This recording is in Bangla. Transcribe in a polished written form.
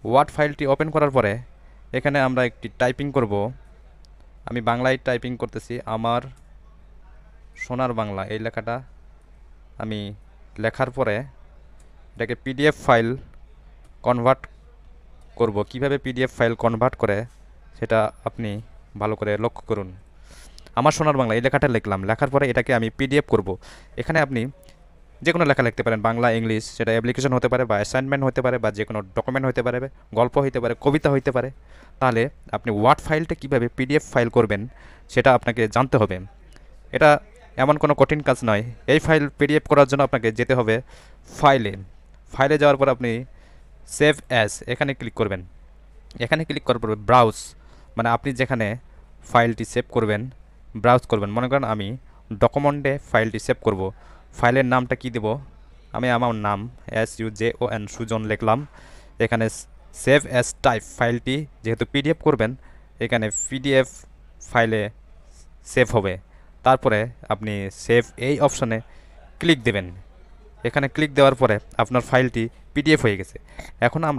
ওয়ার্ড ফাইলটি ওপেন করার পরে এখানে আমরা একটি টাইপিং করব। আমি বাংলায় টাইপিং করতেছি, আমার সোনার বাংলা এই লেখাটা আমি লেখার পরে এটাকে পিডিএফ ফাইল কনভার্ট করব। কিভাবে পিডিএফ ফাইল কনভার্ট করে সেটা আপনি ভালো করে লক্ষ্য করুন। আমার সোনার বাংলা এই লেখাটা লিখলাম, লেখার পরে এটাকে আমি পিডিএফ করব। এখানে আপনি যে কোনো লেখা লিখতে পারেন, বাংলা ইংলিশ, সেটা অ্যাপ্লিকেশন হতে পারে বা অ্যাসাইনমেন্ট হতে পারে বা যে কোনো ডকুমেন্ট হতে পারে, গল্প হতে পারে, কবিতা হতে পারে। তাহলে আপনি ওয়ার্ড ফাইলটা কীভাবে পিডিএফ ফাইল করবেন সেটা আপনাকে জানতে হবে। এটা এমন কোনো কঠিন কাজ নয়। এই ফাইল পিডিএফ করার জন্য আপনাকে যেতে হবে ফাইলে। ফাইলে যাওয়ার পর আপনি সেভ অ্যাজ এখানে ক্লিক করবেন। এখানে ক্লিক করার পর ব্রাউজ, মানে আপনি যেখানে ফাইলটি সেভ করবেন ব্রাউজ করবেন। মনে করেন আমি ডকুমেন্টে ফাইলটি সেভ করব। ফাইলের নামটা কি দেব? আমি আমার নাম SUJON সুজন লিখলাম। এখানে সেভ অ্যাজ টাইপ, ফাইলটি যেহেতু পিডিএফ করবেন এখানে পিডিএফ ফাইলে সেভ হবে। তারপরে আপনি সেভ এই অপশনে ক্লিক দেবেন। এখানে ক্লিক দেওয়ার পরে আপনার ফাইলটি পিডিএফ হয়ে গেছে। এখন আমরা